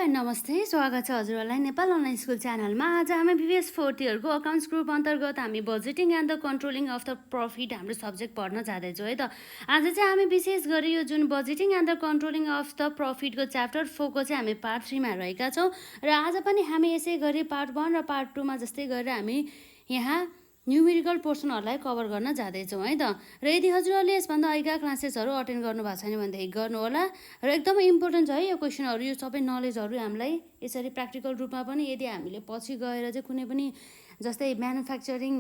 And नमस्ते, स्वागत छ हजुरहरूलाई नेपाल अनलाइन स्कुल च्यानलमा। आज हामी बिबिएस 4th इयरको अकाउन्ट्स ग्रुप अन्तर्गत हामी budgeting and the controlling of the profit हाम्रो सब्जेक्ट पढ्न जाँदैछौँ है त। आज चाहिँ हामी विशेष गरी यो जुन budgeting and the controlling of the प्रफिटको च्याप्टर 4 को चाहिँ हामी पार्ट 3 मा रहेका छौँ र आज पनि हामी यसै गरी पार्ट 1 र पार्ट 2 मा जस्तै गरेर हामी यहाँ न्युमेरिकल पोर्सनहरूलाई कभर गर्न जाँदैछौँ है त। र यदि हजुरहरूले यसभन्दा अहिलेका क्लासेसहरू अटेन्ड गर्नुभएको छैन भनेदेखि गर्नुहोला र एकदमै इम्पोर्टेन्ट छ है यो क्वेसनहरू, यो सबै नलेजहरू हामीलाई यसरी प्र्याक्टिकल रूपमा पनि यदि हामीले पछि गएर चाहिँ कुनै पनि जस्तै म्यानुफ्याक्चरिङ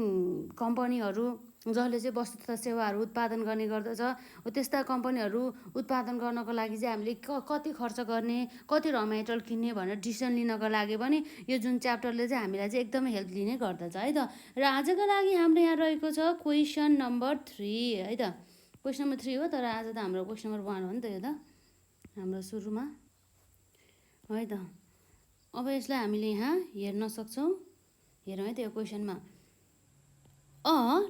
कम्पनीहरू जसले चाहिँ वस्तु तथा सेवाहरू उत्पादन गर्ने गर्दछ हो त्यस्ता कम्पनीहरू उत्पादन गर्नको लागि चाहिँ हामीले कति खर्च गर्ने, कति र मेटेरियल किन्ने भनेर डिसिसन लिनको लागि पनि यो जुन च्याप्टरले चाहिँ हामीलाई चाहिँ एकदमै हेल्प लिने गर्दछ है त। र आजको लागि हाम्रो यहाँ रहेको छ क्वेसन नम्बर 3 है त। क्वेसन नम्बर 3 हो, तर आज त हाम्रो क्वेसन नम्बर 1 हो नि त यो त हाम्रो सुरुमा है त। अब यसलाई हामीले यहाँ हेर्न सक्छौँ, हेरौँ है त यो क्वेसनमा।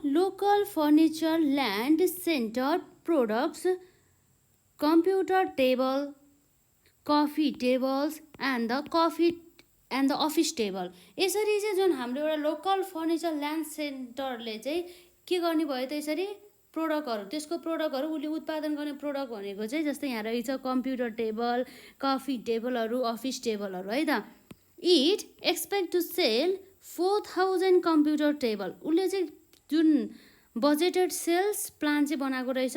Local furniture land centre products computer table coffee tables and the office table. यसरी चाहिँ जुन हाम्रो एउटा लोकल फर्निचर ल्यान्ड सेन्टरले चाहिँ के गर्ने भयो त, यसरी प्रोडक्टहरू, त्यसको प्रोडक्टहरू उसले उत्पादन गर्ने प्रोडक्ट भनेको चाहिँ जस्तै यहाँ रहेछ कम्प्युटर टेबल, कफी टेबलहरू, अफिस टेबलहरू है त। It expect to sell 4000 computer table. उसले चाहिँ जुन बजेटेड सेल्स प्लान चाहिँ बनाएको रहेछ,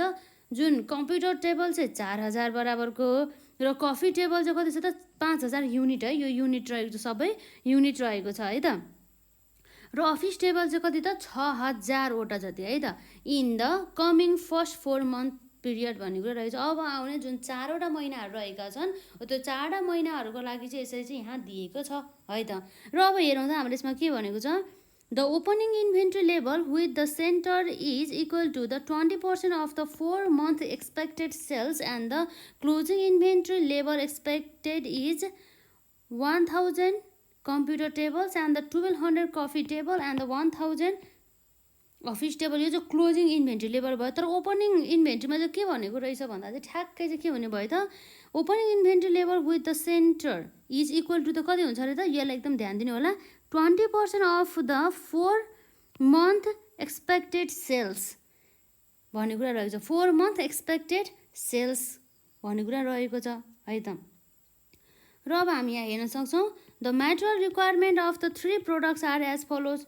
जुन कम्प्युटर टेबल चाहिँ 4000 बराबरको र कफी टेबल चाहिँ कति छ त 5000 युनिट है, यो युनिट रहेको छ, सबै युनिट रहेको छ है त। र अफिस टेबल चाहिँ कति त 6000वटा जति है त। In the coming first 4 month period भन्ने कुरा रहेछ। अब आउने जुन 4वटा महिनाहरू रहेका छन् हो त्यो 4वटा महिनाहरूको लागि चाहिँ यसरी चाहिँ यहाँ दिएको छ है त। र अब हेरौँ त हाम्रो यसमा के भनेको छ, the opening inventory level with the center is equal to the 20% of the 4 month expected sales and the closing inventory level expected is 1000 computer tables and the 1200 coffee table and the 1000 office table. यो चाहिँ closing inventory level भयो। तर opening इन्भेन्ट्रीमा चाहिँ के भनेको रहेछ भन्दा चाहिँ ठ्याक्कै चाहिँ के हुने भयो त, opening inventory level with the center is equal to त कति हुन्छ अरे त, यसलाई एकदम ध्यान दिनु होला, 20% of the 4 month expected sales भन्ने कुरा रहेको छ। 4 मन्थ एक्सपेक्टेड सेल्स भन्ने कुरा रहेको छ है त। र अब हामी यहाँ हेर्न सक्छौँ the material requirement of the 3 products are as follows.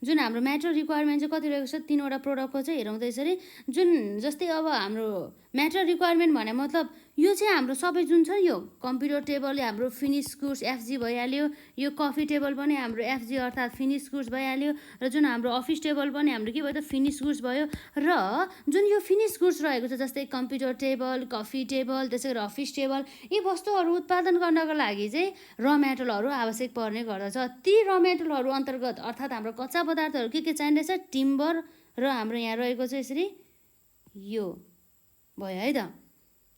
जुन हाम्रो म्याटेरियल रिक्वायरमेन्ट चाहिँ कति रहेको छ, 3वटा प्रोडक्टको चाहिँ हेरौँ त यसरी। जुन जस्तै अब हाम्रो म्याटेरियल रिक्वायरमेन्ट भने मतलब यो चाहिँ हाम्रो सबै जुन छ यो कम्प्युटर टेबल हाम्रो फिनिस गुड्स एफजी भइहाल्यो, यो कफी टेबल पनि हाम्रो एफजी अर्थात् फिनिस गुड्स भइहाल्यो, र जुन हाम्रो अफिस टेबल पनि हाम्रो के भयो त फिनिस गुड्स भयो। र जुन यो फिनिस गुड्स रहेको छ जस्तै कम्प्युटर टेबल, कफी टेबल, त्यसै गरी अफिस टेबल, यी वस्तुहरू उत्पादन गर्नको लागि चाहिँ र मेटेरियलहरू आवश्यक पर्ने गर्दछ। ती र मेटेरियलहरू अन्तर्गत अर्थात् हाम्रो कच्चा पदार्थहरू के चाहिँदैछ, टिम्बर र हाम्रो यहाँ रहेको चाहिँ यसरी यो भयो है त।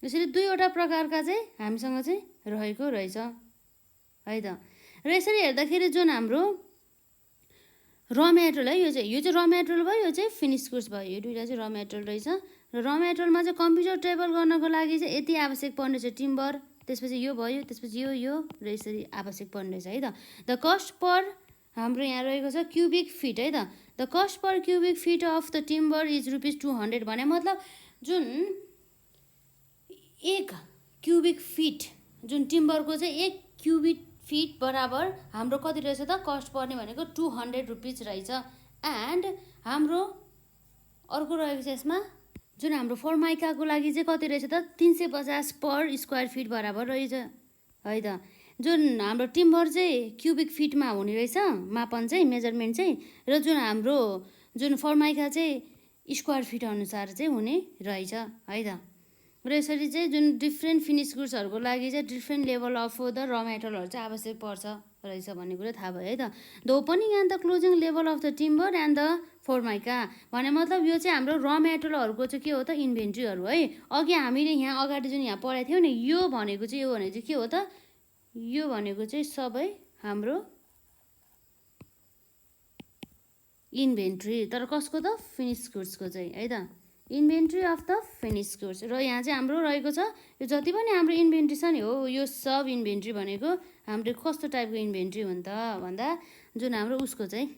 यसरी 2वटा प्रकारका चाहिँ हामीसँग चाहिँ रहेको रहेछ है त। र यसरी हेर्दाखेरि जुन हाम्रो र मेटेरियल है, यो चाहिँ र मेटेरियल भयो, यो चाहिँ फिनिस गुड्स भयो, यो दुईवटा चाहिँ र मेटेरियल रहेछ। र र मेटेरियलमा चाहिँ कम्प्युटर टेबल गर्नको लागि चाहिँ यति आवश्यक पर्ने चाहिँ टिम्बर, त्यसपछि यो भयो, त्यसपछि यो र यसरी आवश्यक पर्ने रहेछ है त। द कस्ट पर हाम्रो यहाँ रहेको छ क्युबिक फिट है त। The cost per cubic fit of the timber is ₹200 भने मतलब जुन 1 क्युबिक फिट जुन टिम्बरको चाहिँ 1 क्युबिक फिट बराबर हाम्रो कति रहेछ त कस्ट पर्ने भनेको ₹200 रहेछ। एन्ड हाम्रो अर्को रहेको छ यसमा जुन हाम्रो फर्माइकाको लागि चाहिँ कति रहेछ त 350 पर स्क्वायर फिट बराबर रहेछ है त। जुन हाम्रो टिम्बर चाहिँ क्युबिक फिटमा हुने रहेछ मापन चाहिँ, मेजरमेन्ट चाहिँ, र जुन हाम्रो जुन फर्माइका चाहिँ स्क्वायर फिट अनुसार चाहिँ हुने रहेछ है त। र यसरी चाहिँ जुन डिफ्रेन्ट फिनिस गुड्सहरूको लागि चाहिँ डिफ्रेन्ट लेभल अफ द र मेटेरियलहरू चाहिँ आवश्यक पर्छ रहेछ भन्ने कुरा थाहा भयो है त। The opening and the closing level of the timber and the Formica भने मतलब यो चाहिँ हाम्रो र मेटेरियलहरूको चाहिँ के हो त इन्भेन्ट्रीहरू है। अघि हामीले यहाँ अगाडि जुन यहाँ पढाएको थियौँ नि, यो भनेको चाहिँ के हो त, यो भनेको चाहिँ सबै हाम्रो इन्भेन्ट्री, तर कसको त फिनिस गुड्सको चाहिँ है त, inventory of the finish goods. र यहाँ चाहिँ हाम्रो रहेको छ यो जति पनि हाम्रो इन्भेन्ट्री छ नि हो यो सब इन्भेन्ट्री भनेको हाम्रो कस्तो टाइपको इन्भेन्ट्री हो त भन्दा जुन हाम्रो उसको चाहिँ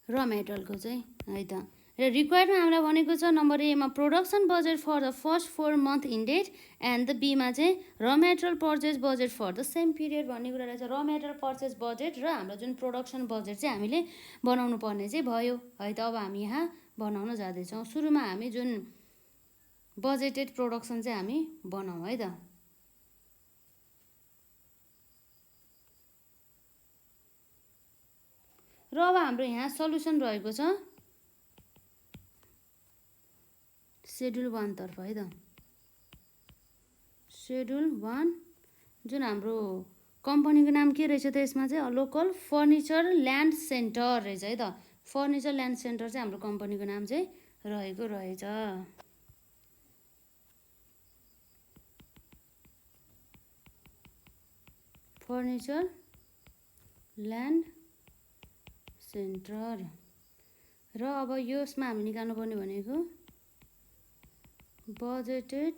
र मेटेरियलको चाहिँ है त। र रिक्वायर्डमा हामीलाई भनेको छ नम्बर एमा production budget for the first 4 month ended and the बीमा चाहिँ र material purchase budget for the same period भन्ने कुरा रहेछ। र मेटेरियल पर्चेस बजेट र हाम्रो जुन प्रोडक्सन बजेट चाहिँ हामीले बनाउनु पर्ने चाहिँ भयो है त। अब हामी यहाँ बनाउन जाँदैछौँ। सुरुमा हामी जुन बजेटेड प्रोडक्सन चाहिँ हामी बनाऊँ है त। र अब हाम्रो यहाँ सल्युसन रहेको छ सेड्युल 1 तर्फ है त। सेड्युल 1 जुन हाम्रो कम्पनीको नाम के रहेछ त यसमा चाहिँ लोकल फर्निचर ल्यान्ड सेन्टर रहेछ है त। फर्निचर ल्यान्ड सेन्टर चाहिँ हाम्रो कम्पनीको नाम चाहिँ रहेको रहेछ। Furniture land centre. र अब यसमा हामी निकाल्नु पर्ने भनेको budgeted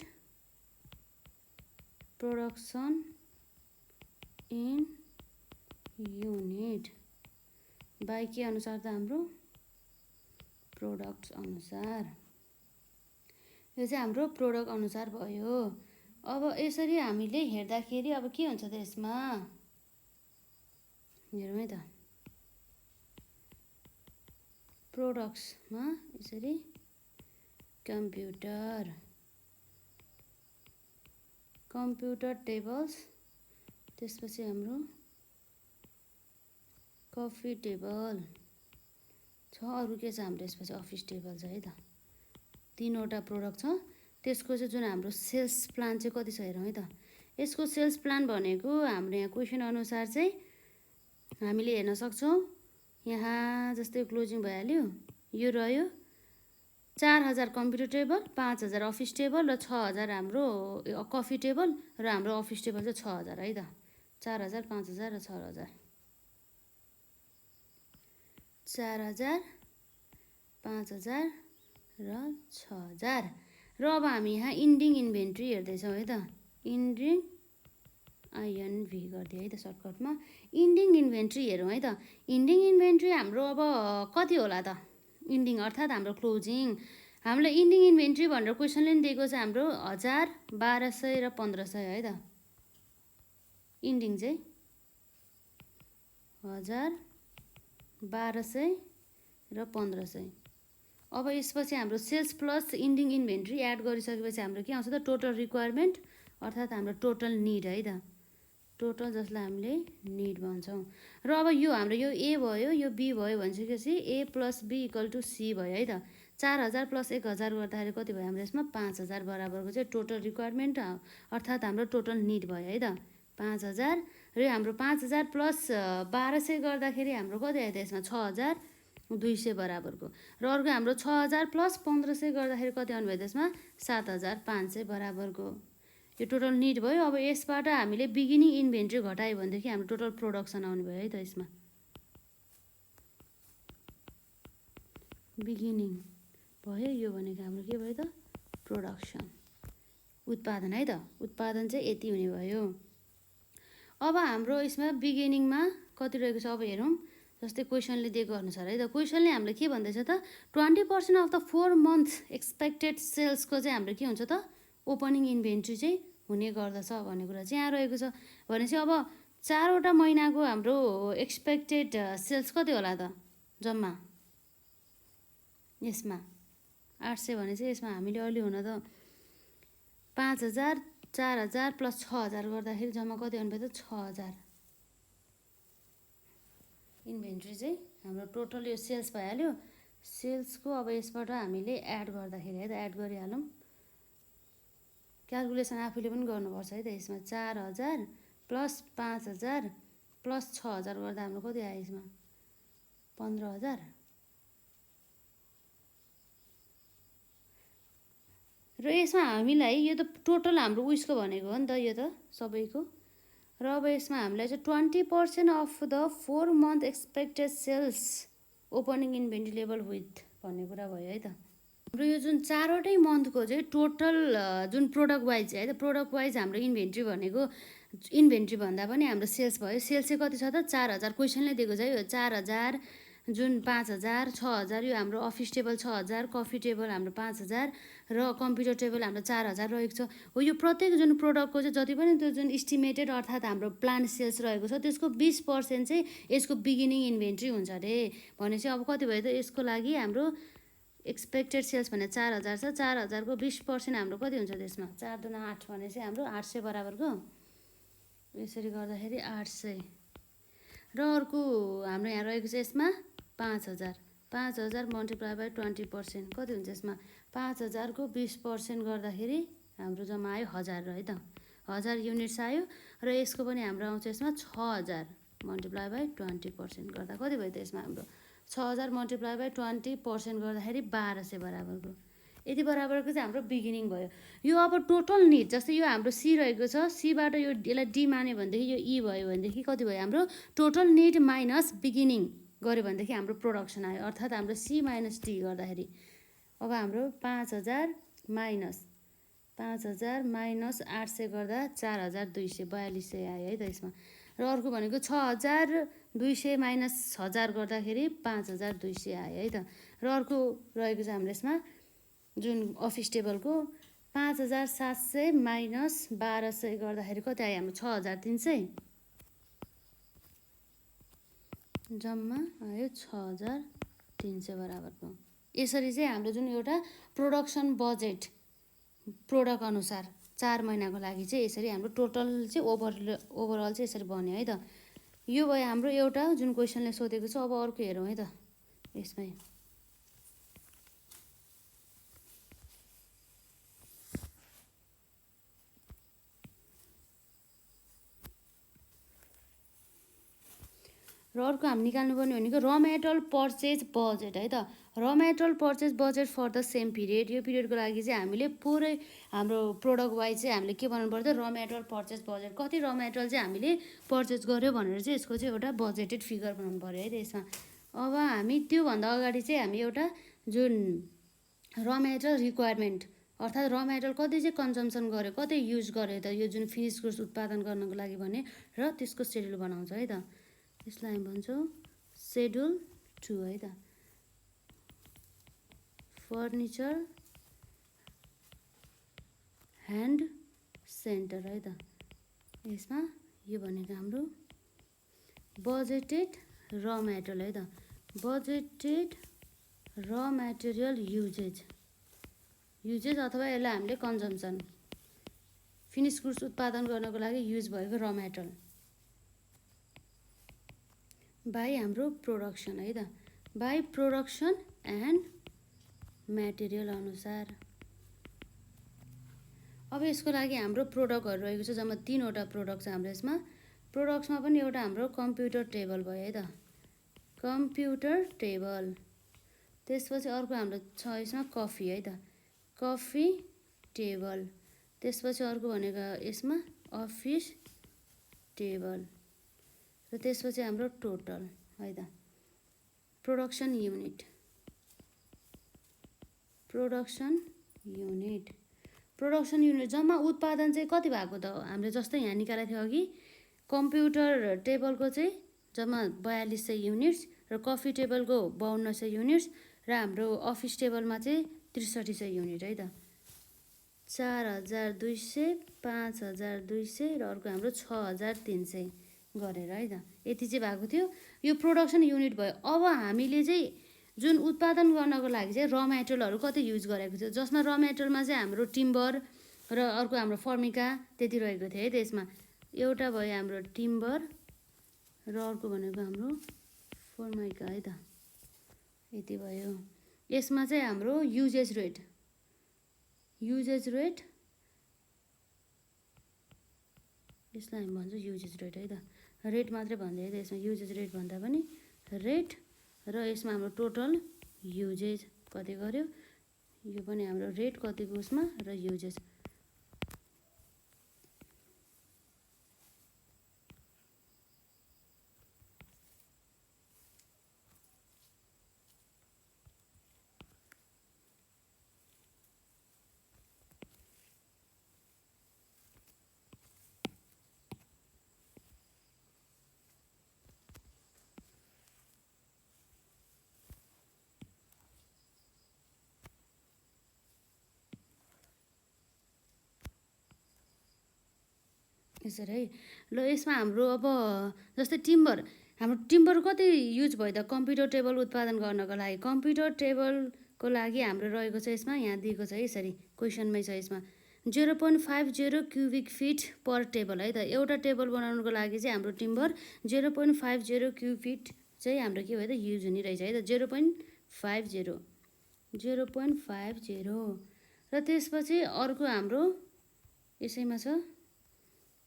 production in unit by के अनुसार त हाम्रो प्रोडक्ट्स अनुसार। यो चाहिँ हाम्रो प्रोडक्ट अनुसार भयो। अब यसरी हामीले हेर्दाखेरि अब के हुन्छ त यसमा हेरौँ है त। प्रोडक्ट्समा यसरी कम्प्युटर टेबल्स त्यसपछि हाम्रो कफी टेबल छ। अरू के छ हाम्रो यसपछि अफिस टेबल छ है त। 3वटा प्रोडक्ट छ। त्यसको चाहिँ जुन हाम्रो सेल्स प्लान चाहिँ कति छ हेरौँ है त। यसको सेल्स प्लान भनेको हाम्रो यहाँ क्वेसन अनुसार चाहिँ हामीले हेर्न सक्छौँ। यहाँ जस्तै क्लोजिङ भइहाल्यो। यो रह्यो 4000 कम्प्युटर टेबल, 5000 अफिस टेबल र 6000 हाम्रो कफी टेबल र हाम्रो अफिस टेबल चाहिँ 6000 है त। 4000 5000 र 6000 4000 5000 र 6000। र अब हामी यहाँ इन्डिङ इन्भेन्ट्री हेर्दैछौँ है त। इन्डिङ INV गरिदियो है त सर्टकटमा। इन्डिङ इन्भेन्ट्री हेरौँ है त। इन्डिङ इन्भेन्ट्री हाम्रो अब कति होला त। इन्डिङ अर्थात् हाम्रो क्लोजिङ। हामीलाई इन्डिङ इन्भेन्ट्री भनेर क्वेसनले नि दिएको छ हाम्रो 1000 1200 र 1500 है त। इन्डिङ चाहिँ 1000 1200 र 1500। अब यसपछि हाम्रो sales plus ending inventory add गरिसकेपछि हाम्रो के आउँछ त टोटल रिक्वायरमेन्ट अर्थात् हाम्रो टोटल निड है त। टोटल जसलाई हामीले निड भन्छौँ। र अब यो हाम्रो यो ए भयो यो बी भयो भनिसकेपछि A + B = C भयो है त। 4000 + 1000 गर्दाखेरि कति भयो हाम्रो यसमा 5000 बराबरको चाहिँ टोटल रिक्वायरमेन्ट अर्थात् हाम्रो टोटल निड भयो है त 5000। र हाम्रो 5000 + 1200 गर्दाखेरि हाम्रो कति आयो त यसमा 6200 बराबरको। र अर्को हाम्रो 6000 + 1500 गर्दाखेरि कति आउनु भयो त यसमा 7500 बराबरको। यो टोटल निड भयो। अब यसबाट हामीले बिगिनिङ इन्भेन्ट्री घटायो भनेदेखि हाम्रो टोटल प्रोडक्सन आउने भयो है त। यसमा बिगिनिङ भयो। यो भनेको हाम्रो के भयो त प्रोडक्सन उत्पादन है त। उत्पादन चाहिँ यति हुने भयो। अब हाम्रो यसमा बिगिनिङमा कति रहेको छ अब हेरौँ। जस्तै क्वेसनले दिएको अनुसार है त। क्वेसनले हामीलाई के भन्दैछ त 20% अफ द 4 मन्थ एक्सपेक्टेड सेल्सको चाहिँ हाम्रो के हुन्छ त ओपनिङ इन्भेन्ट्री चाहिँ हुने गर्दछ भन्ने कुरा चाहिँ यहाँ रहेको छ। भनेपछि अब 4वटा महिनाको हाम्रो एक्सपेक्टेड सेल्स कति होला त जम्मा यसमा 800 भने चाहिँ यसमा हामीले अलि हुन त 5000 4000 + 6000 गर्दाखेरि जम्मा कति आउनु भयो त 6000 इन्भेन्ट्री चाहिँ हाम्रो टोटल यो सेल्स भइहाल्यो। सेल्सको अब यसबाट हामीले एड गर्दाखेरि है त एड गरिहालौँ। क्यालकुलेसन आफूले पनि गर्नुपर्छ है त। यसमा 4000 + 5000 + 6000 गर्दा हाम्रो कति आयो यसमा 15000। र यसमा हामीलाई यो त टोटल हाम्रो उयसको भनेको हो नि त यो त सबैको। र अब यसमा हामीलाई चाहिँ 20% of the 4 month expected sales opening inventory level with भन्ने कुरा भयो है त। हाम्रो यो जुन चारवटै मन्थको चाहिँ टोटल जुन प्रोडक्ट वाइज है त प्रोडक्ट वाइज हाम्रो इन्भेन्ट्री भनेको इन्भेन्ट्री भन्दा पनि हाम्रो सेल्स भयो। सेल्स चाहिँ कति छ त 4,000 क्वेसनले दिएको छ यो 4,000 जुन 5,000 6,000 यो हाम्रो अफिस टेबल 6,000 कफी टेबल हाम्रो 5,000 र कम्प्युटर टेबल हाम्रो 4,000 रहेको छ। हो यो प्रत्येक जुन प्रोडक्टको चाहिँ जति पनि त्यो जुन इस्टिमेटेड अर्थात् हाम्रो प्लान सेल्स रहेको छ त्यसको 20% चाहिँ यसको बिगिनिङ इन्भेन्ट्री हुन्छ अरे। भनेपछि अब कति भयो त यसको लागि हाम्रो एक्सपेक्टेड सेल्स भने 4,000 छ। 4,000 को 20% हाम्रो कति हुन्छ त्यसमा 4 दुना 8 भनेपछि हाम्रो 800 बराबरको यसरी गर्दाखेरि 800 र अर्को हाम्रो यहाँ रहेको छ यसमा 5,000 5,000 मल्टिप्लाई बाई 20% कति हुन्छ यसमा 5,000 को 20% गर्दाखेरि हाम्रो जम्मा आयो 1000 है त 1000 युनिट्स आयो र यसको पनि हाम्रो आउँछ यसमा 6,000 मल्टिप्लाई बाई 20% गर्दा कति भयो त यसमा हाम्रो 6,000 मल्टिप्लाई बाई 20% गर्दाखेरि 1200 बराबरको यति बराबरको चाहिँ हाम्रो बिगिनिङ भयो। यो अब टोटल निड जस्तै यो हाम्रो सी रहेको छ सीबाट यो यसलाई डी मान्यो भनेदेखि यो ई भयो भनेदेखि कति भयो हाम्रो टोटल निड माइनस बिगिनिङ गऱ्यो भनेदेखि हाम्रो प्रोडक्सन आयो अर्थात् हाम्रो सी माइनस डी गर्दाखेरि अब हाम्रो 5,000 माइनस 800 गर्दा 4,242 आयो है त यसमा। र अर्को भनेको 6,200 माइनस 1000 गर्दाखेरि 5,200 आयो है त। र अर्को रहेको छ हाम्रो यसमा जुन अफिस टेबलको 5,700 माइनस 1200 गर्दाखेरि कति आयो हाम्रो 6,300 जम्मा आयो 6,300 बराबरको। यसरी चाहिँ हाम्रो जुन एउटा प्रोडक्सन बजेट प्रोडक्ट अनुसार 4 महिनाको लागि चाहिँ यसरी हाम्रो टोटल चाहिँ ओभरअल चाहिँ यसरी बन्यो है त। यो भयो हाम्रो एउटा जुन क्वेसनले सोधेको छ। अब अर्को हेरौँ है त यसमै र अर्को हामी निकाल्नुपर्ने भनेको र मेटेरियल पर्चेज बजेट है त। र material purchase budget for the same period यो पिरियडको लागि चाहिँ हामीले पुरै हाम्रो प्रोडक्ट वाइज चाहिँ हामीले के बनाउनु पर्छ र मेटेरियल पर्चेज बजेट कति र मेटेरियल चाहिँ हामीले पर्चेज गर्यो भनेर चाहिँ यसको चाहिँ एउटा बजेटेड फिगर बनाउनु पऱ्यो है त यसमा। अब हामी त्योभन्दा अगाडि चाहिँ हामी एउटा जुन र मेटेरियल रिक्वायरमेन्ट अर्थात् र मेटेरियल कति चाहिँ कन्जम्सन गर्यो कति युज गर्यो त यो जुन फिनिस गुड्स उत्पादन गर्नको लागि भने र त्यसको सेड्युल बनाउँछ है त। यसलाई भन्छौँ सेड्युल 2 है त। फर्निचर ह्यान्ड सेन्टर है त। यसमा यो भनेको हाम्रो बजेटेड र मेटेरियल है त। बजेटेड र मेटेरियल युजेज अथवा यसलाई हामीले कन्जम्सन फिनिस गुड्स उत्पादन गर्नको लागि युज भएको र मेटेरियल बाई हाम्रो प्रोडक्सन है त। बाई प्रोडक्सन एन्ड मेटेरियल अनुसार। अब यसको लागि हाम्रो प्रोडक्टहरू रहेको छ जम्मा 3वटा प्रोडक्ट छ हाम्रो यसमा। प्रोडक्ट्समा पनि एउटा हाम्रो कम्प्युटर टेबल भयो है त कम्प्युटर टेबल। त्यसपछि अर्को हाम्रो छ यसमा कफी है त कफी टेबल। त्यसपछि अर्को भनेको यसमा अफिस टेबल र त्यसपछि हाम्रो टोटल है त प्रोडक्सन युनिट जम्मा उत्पादन चाहिँ कति भएको त हामीले जस्तै यहाँ निकालेको थियो अघि कम्प्युटर टेबलको चाहिँ जम्मा 4200 युनिट्स र कफी टेबलको 5200 युनिट्स र हाम्रो अफिस टेबलमा चाहिँ 6300 युनिट है त। 4,200 5,200 र अर्को हाम्रो 6,300 गरेर है त यति चाहिँ भएको थियो। यो प्रोडक्सन युनिट भयो। अब हामीले चाहिँ जुन उत्पादन गर्नको लागि चाहिँ र मेटेरियलहरू कति युज गरेको थियो जसमा र मेटेरियलमा चाहिँ हाम्रो टिम्बर र अर्को हाम्रो फर्मिका त्यति रहेको थियो है त। यसमा एउटा भयो हाम्रो टिम्बर र अर्को भनेको हाम्रो फर्मिका है त यति भयो। यसमा चाहिँ हाम्रो युजेज रेट यसलाई हामी भन्छौँ युजेज रेट है त। रेट मात्रै भन्दै त यसमा युजेज रेट भन्दा पनि रेट र यसमा हाम्रो टोटल युजेज कति गर्यो यो पनि हाम्रो रेट कतिको उसमा र युजेज। यसरी है। ल यसमा हाम्रो अब जस्तै टिम्बर, हाम्रो टिम्बर कति युज भयो त कम्प्युटर टेबल उत्पादन गर्नको लागि? कम्प्युटर टेबलको लागि हाम्रो रहेको छ यसमा, यहाँ दिएको छ है यसरी, क्वेसनमै छ यसमा 0.50 क्युबिक फिट पर टेबल है त। एउटा टेबल बनाउनुको लागि चाहिँ हाम्रो टिम्बर 0.50 क्युबिक फिट चाहिँ हाम्रो के भयो त युज हुने रहेछ है त, 0.50। र त्यसपछि अर्को हाम्रो यसैमा छ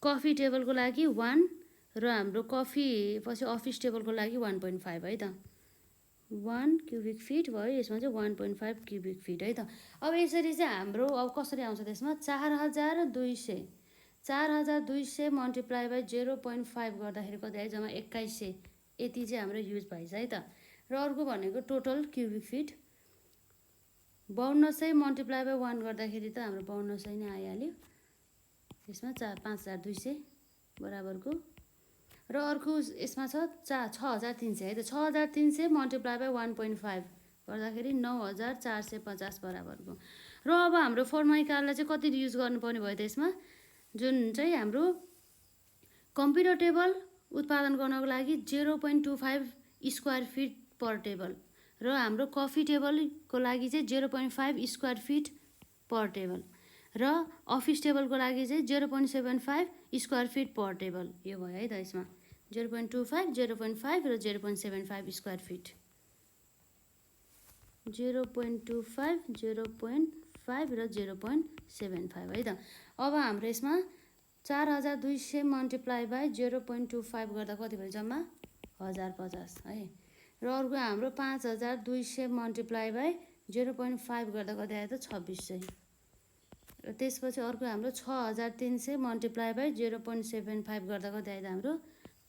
कफी टेबलको लागि 1, र हाम्रो कफी पछि अफिस टेबलको लागि 1.5 है त। 1 क्युबिक फिट भयो, यसमा चाहिँ 1.5 क्युबिक फिट है त। अब यसरी चाहिँ हाम्रो अब कसरी आउँछ त्यसमा 4200 मल्टिप्लाई बाई 0.5 गर्दाखेरि कति आयो, जम्मा 2100, यति चाहिँ हाम्रो युज भएछ है त। र अर्को भनेको total cubic fit 5200 multiply by 1 गर्दाखेरि त हाम्रो 5200 नै आइहाल्यो, यसमा 5200 बराबरको। र अर्को यसमा छ 6300 है त, 6300 मल्टिप्लाई बाई 1.5 गर्दाखेरि 9450 बराबरको। र अब हाम्रो फर्माइकालाई चाहिँ कति युज गर्नुपर्ने भयो त यसमा, जुन चाहिँ हाम्रो कम्प्युटर टेबल उत्पादन गर्नको लागि 0.25 स्क्वायर फिट पर टेबल, र हाम्रो कफी टेबलको लागि चाहिँ 0.5 स्क्वायर फिट पर टेबल, र अफिस टेबलको लागि चाहिँ 0.75 स्क्वायर फिट पर टेबल, यो भयो है त। यसमा 0.25, 0.5 र 0.75 स्क्वायर फिट, 0.25, 0.5 र 0.75 है त। अब हाम्रो यसमा 4200 मल्टिप्लाई बाई 0.25 गर्दा कति भयो, जम्मा 1050 है। र अर्को हाम्रो 5200 मल्टिप्लाई बाई 0.5 गर्दा कति आयो त 2600। र त्यसपछि अर्को हाम्रो 6300 मल्टिप्लाई बाई 0.75 गर्दा कति आयो त हाम्रो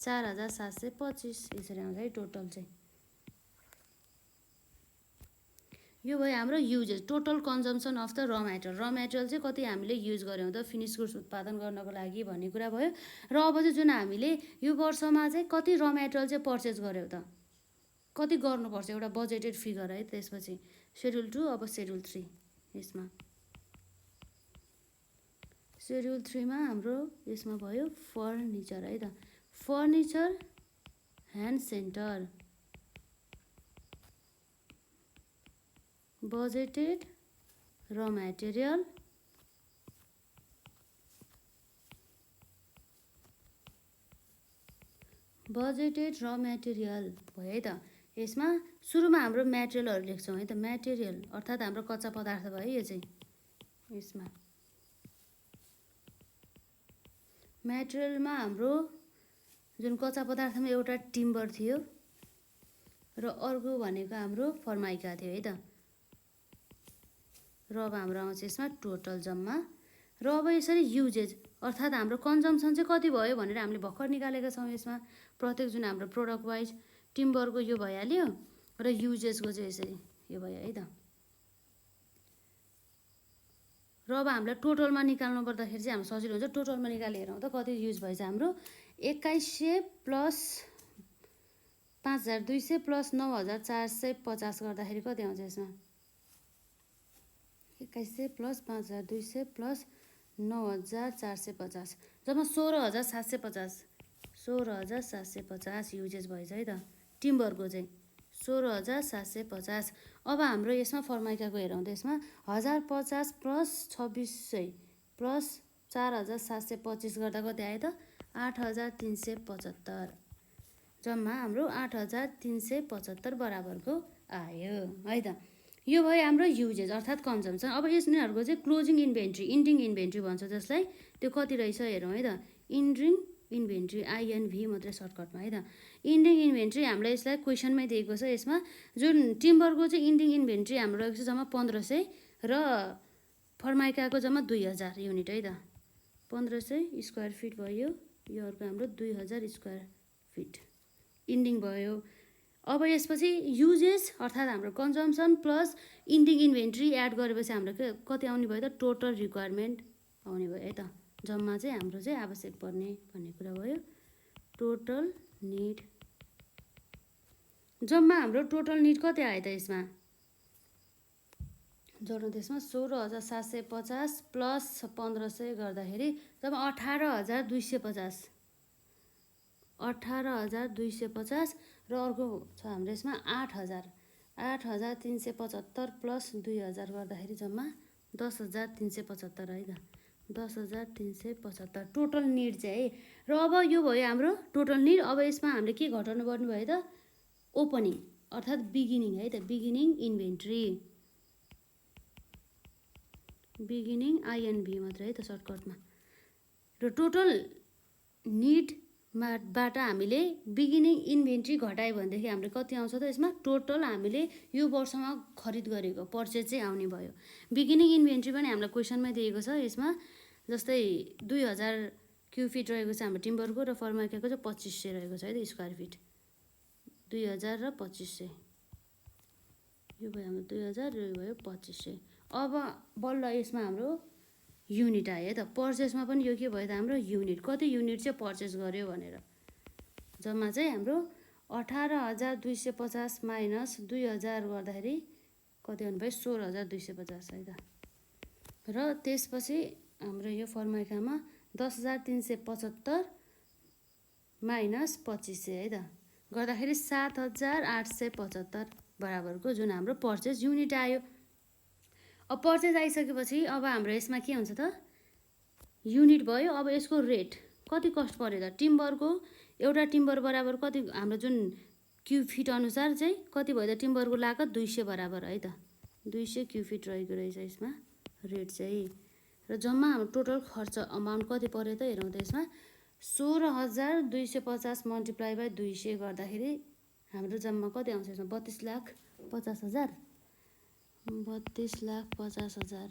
4725, यसरी आउँछ है टोटल चाहिँ। यो भयो हाम्रो uses, total consumption of the raw material चाहिँ कति हामीले युज गऱ्यौँ त फिनिस गुड्स उत्पादन गर्नको लागि भन्ने कुरा भयो। र अब चाहिँ जुन हामीले यो वर्षमा चाहिँ कति र मेटेरियल चाहिँ पर्चेज गऱ्यौँ त, कति गर्नुपर्छ, एउटा बजेटेड फिगर है। त्यसपछि सेड्युल 2, अब सेड्युल 3, यसमा सेड्युल 3 मा हाम्रो यसमा भयो फर्निचर है त। फर्निचर ह्यान्ड सेन्टर बजेटेड र मेटेरियल भयो है त। यसमा सुरुमा हाम्रो मेटेरियलहरू लेख्छौँ है त, मेटेरियल अर्थात् हाम्रो कच्चा पदार्थ भयो यो चाहिँ। यसमा मेटेरियलमा हाम्रो जुन कच्चा पदार्थमा एउटा टिम्बर थियो, र अर्को भनेको हाम्रो फर्माइका थियो है त। र अब हाम्रो आउँछ यसमा टोटल जम्मा। र अब यसरी युजेज अर्थात् हाम्रो कन्जम्सन चाहिँ कति भयो भनेर हामीले भर्खर निकालेका छौँ। यसमा प्रत्येक जुन हाम्रो प्रोडक्ट वाइज टिम्बरको यो भइहाल्यो, र युजेसको चाहिँ यसरी यो भयो है त। र अब हामीलाई टोटलमा निकाल्नु पर्दाखेरि चाहिँ हाम्रो सजिलो हुन्छ, टोटलमा निकालेर हेरौँ त कति युज भएछ हाम्रो। 2100 प्लस 5200 प्लस 9450 गर्दाखेरि कति आउँछ यसमा, 2100 प्लस 5200 प्लस 9450, जम्मा 16750, 16750 युजेस भएछ है त टिम्बरको चाहिँ, 16750। अब हाम्रो यसमा फर्माइकाको हेरौँ त, यसमा 1050 प्लस 2600 प्लस 4725 गर्दा कति आयो त 8375, जम्मा हाम्रो 8375 बराबरको आयो है त। यो भयो हाम्रो युजेज अर्थात् कन्जम्सन। अब यिनीहरूको चाहिँ क्लोजिङ इन्भेन्ट्री, इन्डिङ इन्भेन्ट्री भन्छ जसलाई, त्यो कति रहेछ हेरौँ है त। इन्डिङ इन्भेन्ट्री, INV मात्रै सर्टकटमा है त। इन्डिङ इन्भेन्ट्री हामीलाई यसलाई क्वेसनमै दिएको छ। यसमा जुन टिम्बरको चाहिँ इन्डिङ इन्भेन्ट्री हाम्रो रहेको छ जम्मा 1500, र फर्माइकाको जम्मा 2000 युनिट है त। 1500 स्क्वायर फिट भयो, यो अर्को हाम्रो 2000 स्क्वायर फिट इन्डिङ भयो। अब यसपछि युजेस अर्थात् हाम्रो consumption plus ending inventory add गरेपछि हाम्रो कति आउने भयो त टोटल रिक्वायरमेन्ट आउने भयो है त। जम्मा चाहिँ हाम्रो चाहिँ आवश्यक पर्ने भन्ने कुरा भयो, टोटल निड। जम्मा हाम्रो टोटल निड कति आयो त यसमा जोड्नु त्यसमा 16,750 प्लस 1500 गर्दाखेरि जब 18,250 18,250 र अर्को छ हाम्रो यसमा 8,375 प्लस 2,000 गर्दाखेरि जम्मा 10,375 है त 10,375 टोटल निड चाहिँ है। र अब यो भयो हाम्रो टोटल निड। अब यसमा हामीले के घटाउनु पर्ने भयो त ओपनिङ अर्थात् बिगिनिङ है त बिगिनिङ इन्भेन्ट्री बिगिनिङ आइएनभी मात्र है त सर्टकटमा। र टोटल निडबाट हामीले बिगिनिङ इन्भेन्ट्री घटायो भनेदेखि हाम्रो कति आउँछ त यसमा टोटल हामीले यो वर्षमा खरिद गरेको पर्चेज चाहिँ आउने भयो। बिगिनिङ इन्भेन्ट्री पनि हामीलाई क्वेसनमै दिएको छ। यसमा जस्तै 2,000 क्युफिट रहेको छ हाम्रो टिम्बरको र फर्माइकाको चाहिँ 2500 रहेको छ है त स्क्वायर फिट 2,000 र 2500 यो भयो हाम्रो 2,000 र यो भयो 2500। अब बल्ल यसमा हाम्रो युनिट आयो है त पर्चेसमा पनि यो के भयो त हाम्रो युनिट कति युनिट चाहिँ पर्चेस गर्यो भनेर जम्मा चाहिँ हाम्रो 18,250 माइनस 2,000 गर्दाखेरि कति आउनु भयो 16,250 है त। र त्यसपछि हाम्रो यो फर्माइकामा 10,375 माइनस 2500 है त गर्दाखेरि 7,875 बराबरको जुन हाम्रो पर्चेस युनिट आयो। अब पर्चेज आइसकेपछि अब हाम्रो यसमा के हुन्छ त युनिट भयो। अब यसको रेट कति कस्ट पर्यो त टिम्बरको एउटा टिम्बर बराबर कति हाम्रो जुन क्युब फिट अनुसार चाहिँ कति भयो त टिम्बरको लागत 200 बराबर है त 200 क्युब फिट रहेको रहेछ यसमा रेट चाहिँ। र जम्मा हाम्रो टोटल खर्च अमाउन्ट कति पर्यो त हेरौँ त यसमा 16,250 मल्टिप्लाई बाई 200 गर्दाखेरि हाम्रो जम्मा कति आउँछ यसमा 32,50,000 32,50,000।